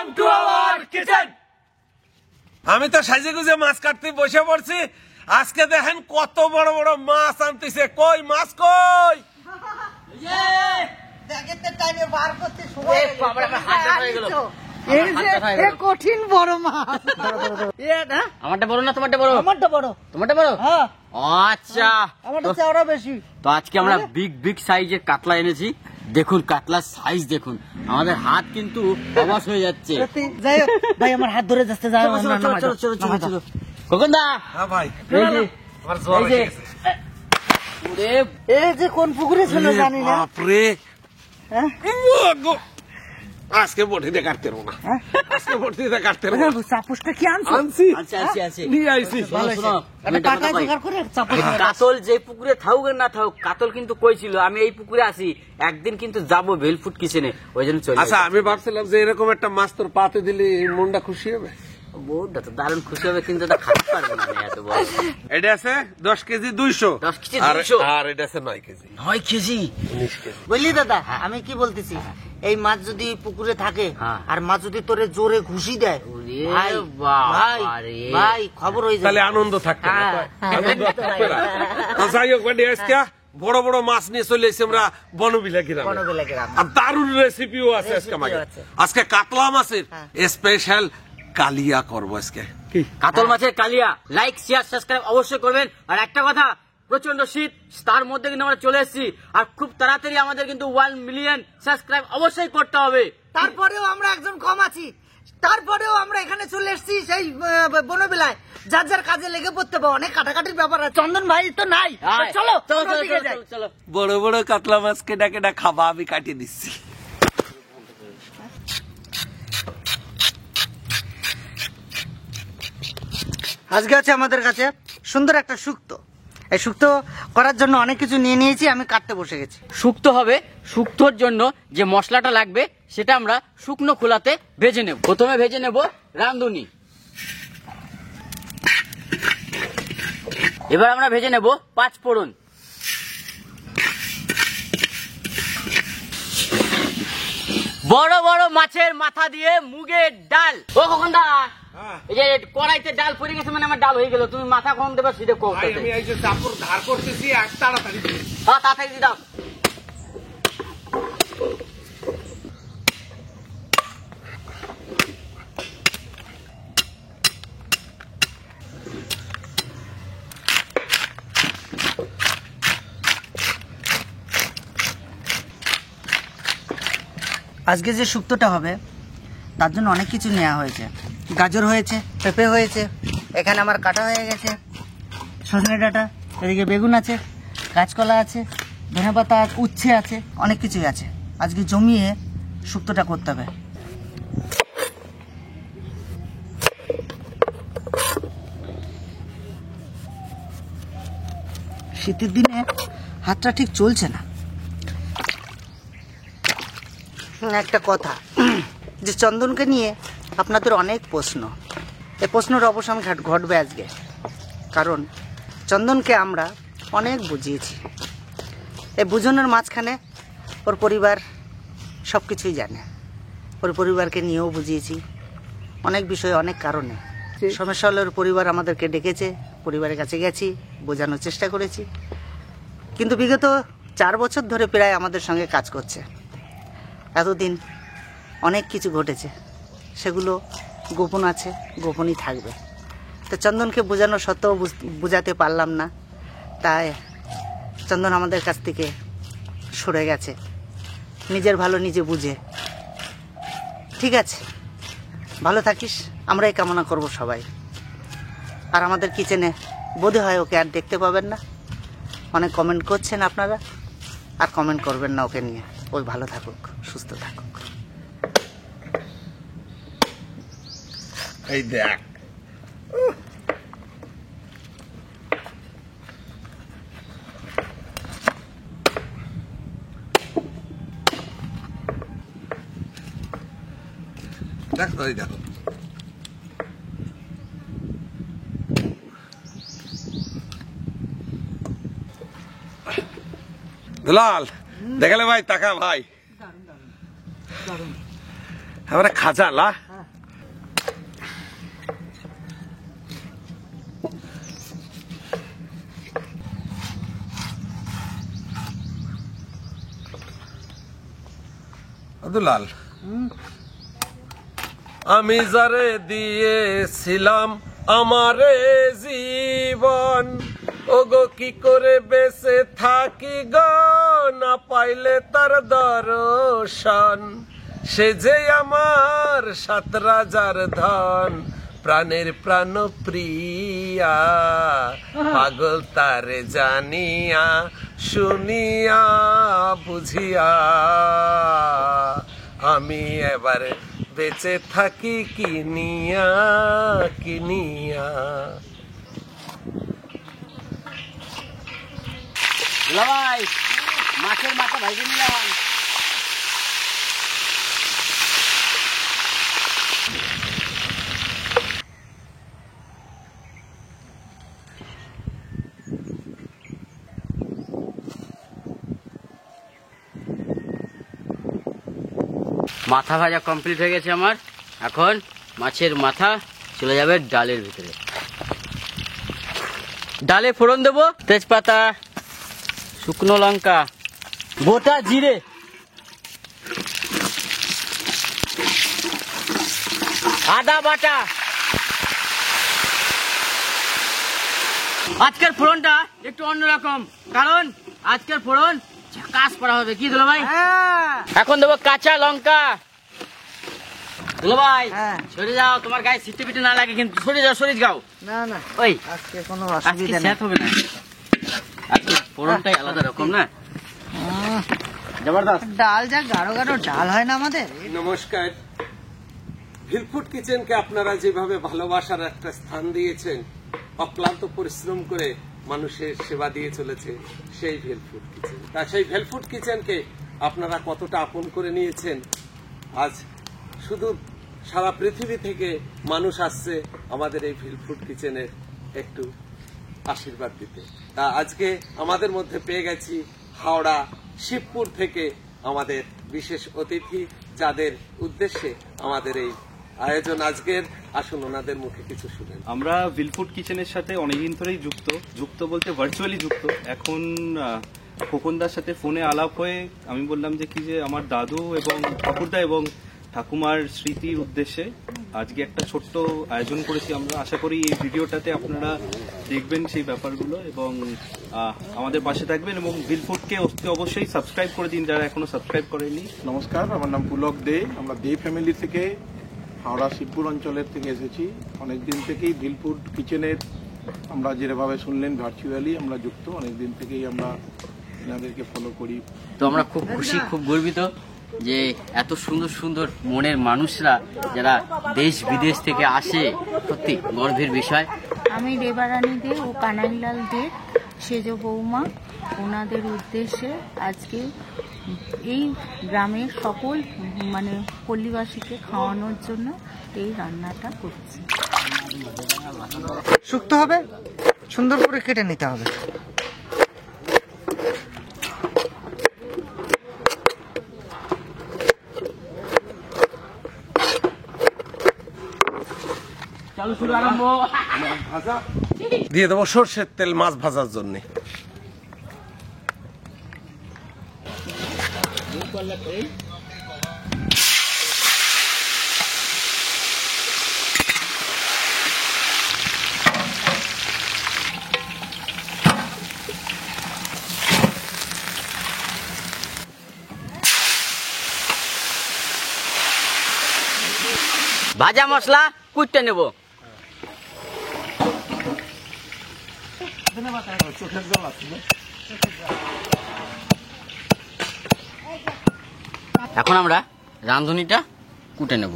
Welcome to our kitchen. আমি তো সাজে গুজে মাছ কাটতে বসে পড়ছি। আজকে দেখেন কত বড় বড় মাছ আনতেছে। কই মাছ কই? কঠিন বড় মাছ। আমারটা বড় না তোমারটা বড়? আমারটা বড়। তোমারটা বড়? হ্যাঁ, আচ্ছা, আমারটা চওড়া বেশি। তো আজকে আমরা বিগ সাইজের কাতলা এনেছি। দেখুন কাতলার সাইজ দেখুন, আমাদের হাত কিন্তু অবাস হয়ে যাচ্ছে। যাই হোক, ভাই আমার হাত ধরে যাচ্ছে। যাই হোক, চলো খোকনদা, হ্যাঁ ভাই, এই যে আমার জ্বর এই যে, এসে গেছে। ওরে এই যে কোন পুকুরে ছিল জানি না। বাপরে, হ্যাঁ? আজকে বটিতে কাটতে পারবো না। আজকে বটিতে কাটতে পারবো না। চাপুসটা কি আনছো? আনছি, আছে নিয়ে আইছি। শোনো, শোনো, একটা টাকা জোগাড় করে চাপুস। কাতল যে পুকুরে থাকুক আর না থাকুক, কাতল কিন্তু কইছিল আমি এই পুকুরে আসি, একদিন কিন্তু যাবো ভেলফুট কিচেনে, ওই জন্য চলে আচ্ছা, আমি ভাবছিলাম যে এরকম একটা মাছ তোর পাতে দিলে মনটা খুশি হবে। বউটা তো দারুণ খুশি হবে, কিন্তু এটা খাতে পারবে না আমি এত বড়। এটা আছে 10 কেজি 200, 10 কেজি আর 200, আর এটা আছে 9 কেজি 9 কেজি। 19 কেজি। বুঝলি দাদা, আমি কি বলতেছি, এই মাছ যদি পুকুরে থাকে হ্যাঁ। আর মাছ যদি তোরে জোরে ঘুষি দেয়, ওরে ভাই ভাই বাবারে। ভাই খবর হয়ে তাহলে যাবে। আনন্দ থাকবে না, হ্যাঁ। আনন্দ আর থাকবে না। যাই হোক, বাড়ি আজকে বড় বড় মাছ নিয়ে চলে এসেছি আমরা বনবিলা গ্রামে। বনবিলা গ্রামে। আর দারুণ রেসিপিও আছে আজকে আমাদের। আজকে কাতলা মাছের স্পেশাল কালিয়া করবো আজকে। কি কাতল মাছের কালিয়া। লাইক শেয়ার সাবস্ক্রাইব অবশ্যই করবেন। আর একটা কথা, প্রচন্ড শীত, তার মধ্যে কিন্তু আমরা চলে এসেছি, আর খুব তাড়াতাড়ি আমাদের কিন্তু 1 মিলিয়ন সাবস্ক্রাইব অবশ্যই করতে হবে। তারপরেও আমরা একজন কম আছি, তারপরেও আমরা এখানে চলে এসেছি সেই বনবিলায়। যার যার কাজে লেগে পড়তে হবে, অনেক কাটাকাটির ব্যাপার আছে। চন্দন ভাই তো নাই, তো চলো চলো অন্য চলো দিকে যাই। চলো চলো। বড় বড় কাতলা মাছ কেটা কেটা খাবা, আমি কাটিয়ে দিচ্ছি। আজকে আছে আমাদের কাছে সুন্দর একটা শুক্তো। এই শুক্তো করার জন্য অনেক কিছু নিয়ে নিয়েছি, আমি কাটতে বসে গেছি। শুক্তো হবে, শুক্তোর জন্য যে মশলাটা লাগবে সেটা আমরা শুকনো খোলাতে ভেজে নেব। প্রথমে ভেজে নেব রাঁধুনি, এবার আমরা ভেজে নেব 5 ফোড়ন, বড় বড় মাছের মাথা দিয়ে মুগের ডাল। ও খোকনদা, এই যে কড়াইতে ডাল পড়ে গেছে, মানে আমার ডাল হয়ে গেল, তুমি মাথা কম দেবে সিধে কম। আমি এই যে চাপড় ধার করতেছি, আর তাড়াতাড়ি দিই। হ্যাঁ তাড়াতাড়ি দিয়ে দাও। আজকে যে শুক্তোটা হবে তার জন্য অনেক কিছু নেওয়া হয়েছে। গাজর হয়েছে, পেঁপে হয়েছে, এখানে আমার কাটা হয়ে গেছে সজনে ডাঁটা, এদিকে বেগুন আছে, কাঁচকলা আছে, ধনেপাতা আছে, উচ্ছে আছে, অনেক কিছুই আছে। আজকে জমিয়ে শুক্তোটা করতে হবে। শীতের দিনে হাতটা ঠিক চলছে না। একটা কথা, যে চন্দনকে নিয়ে আপনাদের অনেক প্রশ্ন, এই প্রশ্নের অবসান ঘটবে আজকে। কারণ চন্দনকে আমরা অনেক বুঝিয়েছি, এই বুঝানোর মাঝখানে ওর পরিবার সব কিছুই জানে। ওর পরিবারকে নিয়েও বুঝিয়েছি অনেক বিষয়ে, অনেক কারণে। সমস্যা হলে ওর পরিবার আমাদেরকে ডেকেছে, পরিবারের কাছে গেছি, বোঝানোর চেষ্টা করেছি। কিন্তু বিগত 4 বছর ধরে প্রায় আমাদের সঙ্গে কাজ করছে। এতদিন অনেক কিছু ঘটেছে, সেগুলো গোপন আছে, গোপনই থাকবে। তো চন্দনকে বোঝানো সত্ত্বেও বোঝাতে পারলাম না, তাই চন্দন আমাদের কাছ থেকে সরে গেছে, নিজের ভালো নিজে বুঝে। ঠিক আছে, ভালো থাকিস, আমরাই কামনা করব সবাই। আর আমাদের কিচেনে বোধ হয় ওকে আর দেখতে পাবেন না। অনেক কমেন্ট করছেন আপনারা, আর কমেন্ট করবেন না ওকে নিয়ে। ওই ভালো থাকুক, সুস্থ থাকুক। এই দেখ, দেখো এই দেখো, দুলাল দেখালে ভাই, টাকা ভাই আমরা খাজা লা দুলাল, আমি যারে দিয়েছিলাম আমারে জীবন, ওগো কি করে বেঁচে থাকি গো না পাইলে তার দর্শন, সে যে আমার 7 রাজার ধন, প্রাণের প্রাণ প্রিয়া, পাগল তারে জানিয়া শুনিয়া বুঝিয়া, আমি এবার বেঁচে থাকি কিনিয়া কিনিয়া। ভাই মাছের মাথা ভাইজে নিলাম। মাথা ভাজা কমপ্লিট হয়ে গেছে আমার। এখন মাছের মাথা চলে যাবে ডালের ভিতরে। ডালে ফোড়ন দেবো তেজপাতা, শুকনো লঙ্কা, গোটা জিরে, আদা বাটা। আজকের ফোড়নটা একটু অন্যরকম, কারণ আজকের ফোড়ন ঝাকাস করা হবে। কি দিল ভাই? এখন দেবো কাঁচা লঙ্কা। দিল ভাই সরে যাও, তোমার গায়ে সিটে পিটে না লাগে কিন্তু। সরে যাও, সরে যাও। না না, ওই আজকে কোনো আজকে অসুবিধা নেই। সেট হবে না, আজকে ফোড়নটাই আলাদা রকম না। জবরদস্ত ডাল যা গাঢ় গাঢ় ডাল হয় না আমাদের। নমস্কার। ভিলফুড কিচেনকে আপনারা যেভাবে ভালোবাসার একটা স্থান দিয়েছেন, অক্লান্ত পরিশ্রম করে মানুষের সেবা দিয়ে চলেছে সেই ভিলফুড কিচেন। তা সেই ভিলফুড কিচেনকে আপনারা কতটা আপন করে নিয়েছেন, আজ শুধু সারা পৃথিবী থেকে মানুষ আসছে আমাদের এই ভিলফুড কিচেনের একটু আশীর্বাদ দিতে। তা আজকে আমাদের মধ্যে পেয়ে গেছি হাওড়া শিবপুর থেকে আমাদের বিশেষ অতিথি, যাদের উদ্দেশ্যে আমাদের এই আয়োজন আজকের। আসুন ওনাদের মুখে কিছু শুনেন। আমরা ভিলফুড কিচেনের সাথে অনেকদিন ধরেই যুক্ত বলতে ভার্চুয়ালি যুক্ত। এখন খোকনদার সাথে ফোনে আলাপ হয়ে আমি বললাম যে কি যে আমার দাদু এবং ঠাকুরদা এবং ঠাকুমার স্মৃতির উদ্দেশ্যে আজকে একটা ছোট্ট আয়োজন করেছি আমরা। আশা করি এই ভিডিওটাতে আপনারা দেখবেন সেই ব্যাপারগুলো এবং আমাদের পাশে থাকবেন এবং ভিলফুডকে অবশ্যই সাবস্ক্রাইব করে দিন যারা এখনো সাবস্ক্রাইব করেনি। নমস্কার, আমার নাম পুলক দে। আমরা দে ফ্যামিলি থেকে হাওড়া শিবপুর অঞ্চলের থেকে এসেছি। অনেকদিন থেকেই ভিলফুড কিচেনের আমরা যেভাবে শুনলেন ভার্চুয়ালি আমরা যুক্ত। অনেকদিন থেকেই আমরা এনাদেরকে ফলো করি। তো আমরা খুব খুশি, খুব গর্বিত যে এত সুন্দর সুন্দর মনের মানুষরা যারা দেশ বিদেশ থেকে আসে, সত্যি গর্বের বিষয়। আমি রেবারানী দে ও কানাইলাল দে সেজ বৌমা, ওনাদের উদ্দেশ্যে আজকে এই গ্রামের সকল পল্লীবাসীকে খাওয়ানোর জন্য এই রান্নাটা করছি। শুক্তো হবে, সুন্দর করে কেটে নিতে হবে। চলো শুরু আরম্ভ। দিয়ে দেবো সর্ষের তেল মাছ ভাজার জন্য। ভাজা মশলা কুটতে নেব। এখন আমরা রাঁধুনিটা কুটে নেব।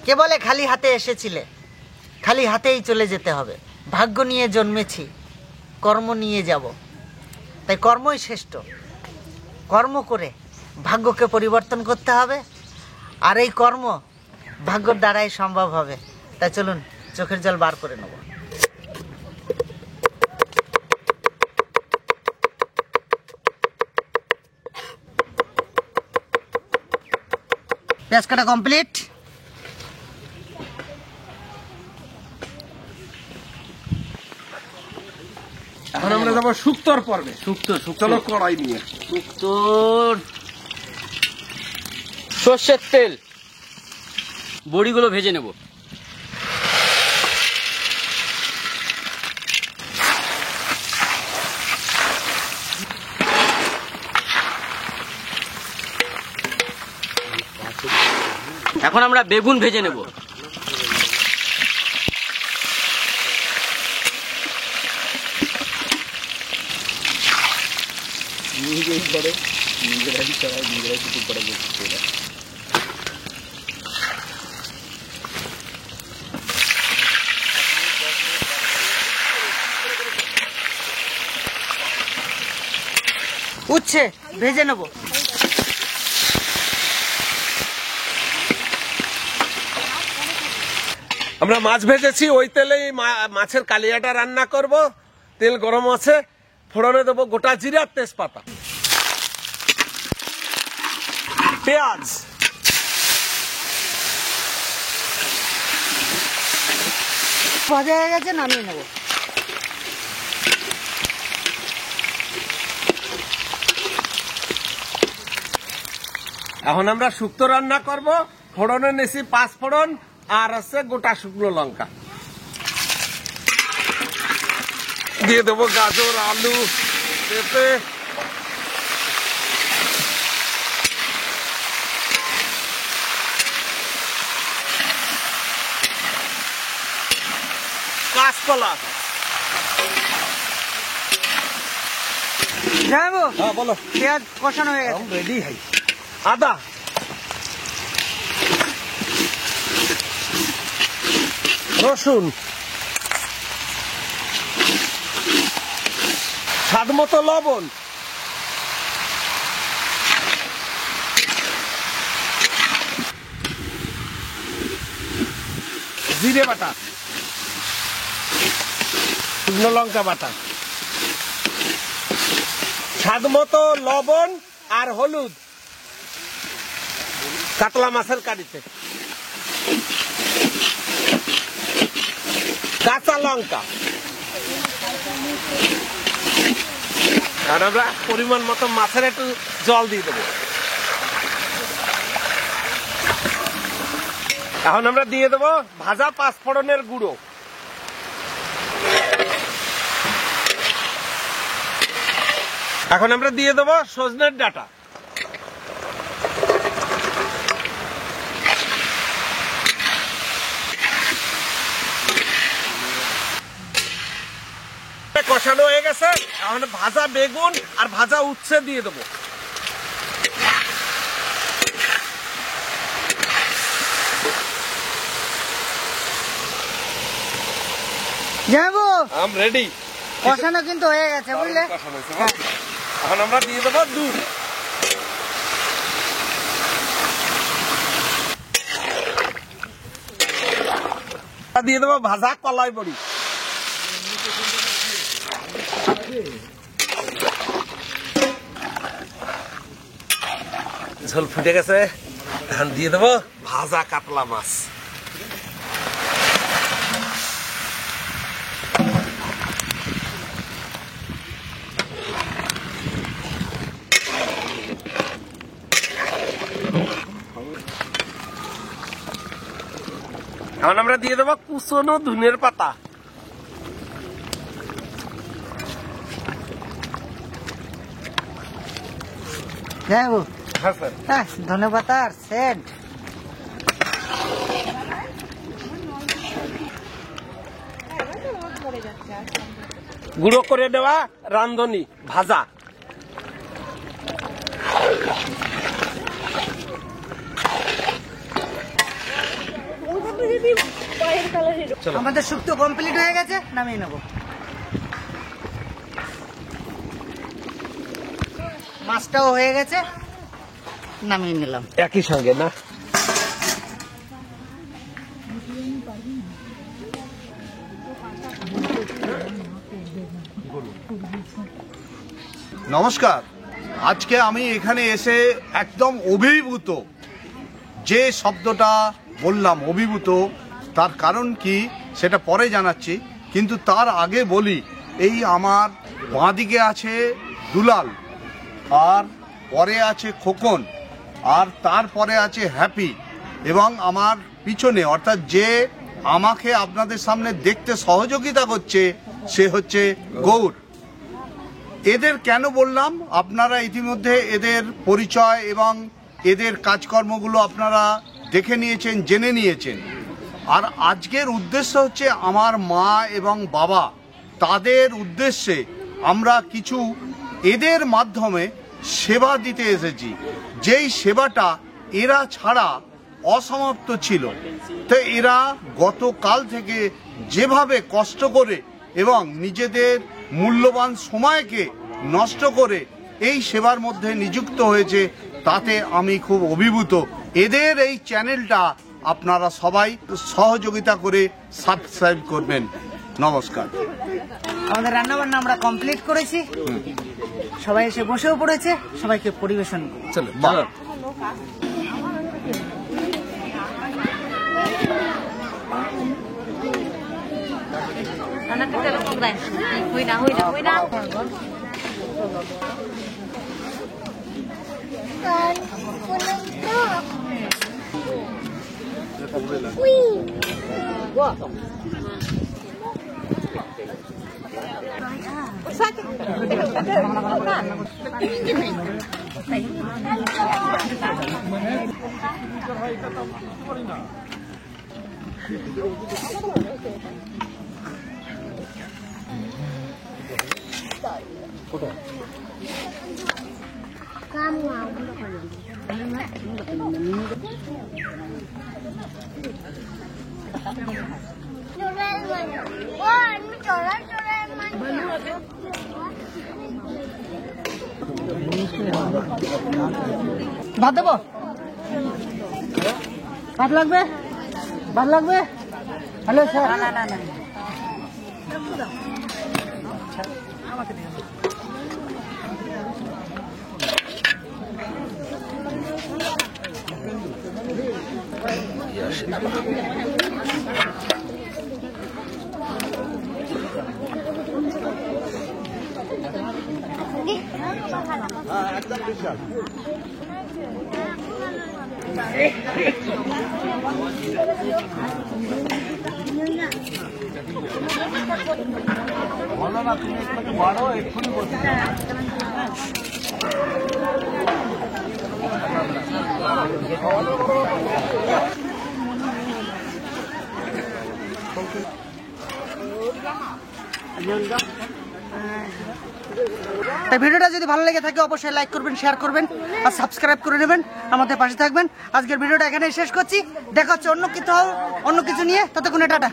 কে বলে খালি হাতে এসেছিলে, খালি হাতেই চলে যেতে হবে। ভাগ্য নিয়ে জন্মেছি, কর্ম নিয়ে যাব। তাই কর্মই শ্রেষ্ঠ। কর্ম করে ভাগ্যকে পরিবর্তন করতে হবে, আর এই কর্ম ভাগ্যর দ্বারাই সম্ভব হবে। তাই চলুন চোখের জল বার করে নেব। পেঁয়াজ কাটা কমপ্লিট। এখন আমরা যাবো শুক্তোর পর্বে। চলো কড়াই নিয়ে। শুক্তোর সর্ষের তেল, বড়িগুলো ভেজে নেব। এখন আমরা বেগুন ভেজে নেব। উচ্ছে ভেজে নেব। আমরা মাছ ভেজেছি, ওই তেলেই মাছের কালিয়াটা রান্না করব। তেল গরম আছে, ফোড়নে দেবো গোটা জিরা, তেজপাতা, পেঁয়াজ, ভাজা হয়ে গেছে, নামিয়ে নেব। এখন আমরা শুক্তো রান্না করব। ফোড়নে নিয়েছি 5 ফোড়ন আর আছে গোটা শুকনো লঙ্কা। দিয়ে দেবো গাজর, আলু, পেঁপে, কাঁচকলা। যাবো। হ্যাঁ বলো। পেঁয়াজ কষানো হয়ে গেছে, রেডি হাই। আদা, রসুন, স্বাদ মতো লবণ, জিরে বাটা, শুকনো লঙ্কা বাটা, স্বাদ মতো লবণ আর হলুদ কাতলা মাছের কারিতে, কাঁচা লঙ্কা, আর আমরা পরিমাণ মতো মাছের একটু জল দিয়ে দেবো। এখন আমরা দিয়ে দেবো ভাজা 5 ফোড়নের গুঁড়ো। এখন আমরা দিয়ে দেবো সজনের ডাঁটা, কষানো হয়ে গেছে। এখন ভাজা বেগুন আর ভাজা উচ্ছে দিয়ে দেবো। যাবো। Am ready. কষানো কিন্তু হয়ে গেছে, বুঝলে। এখন আমরা দিয়ে দেবো দুধ। দিয়ে দেবো ভাজা কলাই বড়ি। ঝোল ফুটে গেছে, এখন দিয়ে দেবো ভাজা কাতলা মাছ। এখন আমরা দিয়ে দেবো কুচনো ধনের পাতা। যাবো। হ্যাঁ স্যার। হ্যাঁ, ধন্যবাদ। আর সেন্ট গুঁড়ো করে দেওয়া রান্ধনি ভাজা। আমাদের শুক্তো কমপ্লিট হয়ে গেছে, নামিয়ে নেব। মাছটাও হয়ে গেছে, নামিয়ে নিলাম একই সঙ্গে না। নমস্কার। আজকে আমি এখানে এসে একদম অভিভূত। যে শব্দটা বললাম অভিভূত, তার কারণ কি সেটা পরে জানাচ্ছি, কিন্তু তার আগে বলি এই আমার বাঁদিকে আছে দুলাল, আর পরে আছে খোকন, আর তারপরে আছে হ্যাপি, এবং আমার পিছনে অর্থাৎ যে আমাকে আপনাদের সামনে দেখতে সহযোগিতা করছে সে হচ্ছে গৌর। এদের কেন বললাম, আপনারা ইতিমধ্যে এদের পরিচয় এবং এদের কাজকর্মগুলো আপনারা দেখে নিয়েছেন, জেনে নিয়েছেন। আর আজকের উদ্দেশ্য হচ্ছে আমার মা এবং বাবা, তাদের উদ্দেশ্যে আমরা কিছু এদের মাধ্যমে সেবা দিতে এসেছি, যেই সেবাটা এরা ছাড়া অসমাপ্ত ছিল। তো এরা গতকাল থেকে যেভাবে কষ্ট করে এবং নিজেদের মূল্যবান সময়কে নষ্ট করে এই সেবার মধ্যে নিযুক্ত হয়েছে, তাতে আমি খুব অভিভূত। এদের এই চ্যানেলটা আপনারা সবাই সহযোগিতা করে সাবস্ক্রাইব করবেন। নমস্কার। আমাদের রান্নাবান্না আমরা কমপ্লিট করেছি, সবাই এসে বসেও পড়েছে, সবাইকে পরিবেশন চলো ভাত দেবো, ভাত লাগবে, ভাত লাগবে। হ্যালো স্যার, তাই ভিডিওটা যদি ভালো লেগে থাকে অবশ্যই লাইক করবেন, শেয়ার করবেন আর সাবস্ক্রাইব করে নেবেন, আমাদের পাশে থাকবেন। আজকের ভিডিওটা এখানেই শেষ করছি, দেখা হচ্ছে অন্য কিছু নিয়ে, ততক্ষণে টাটা।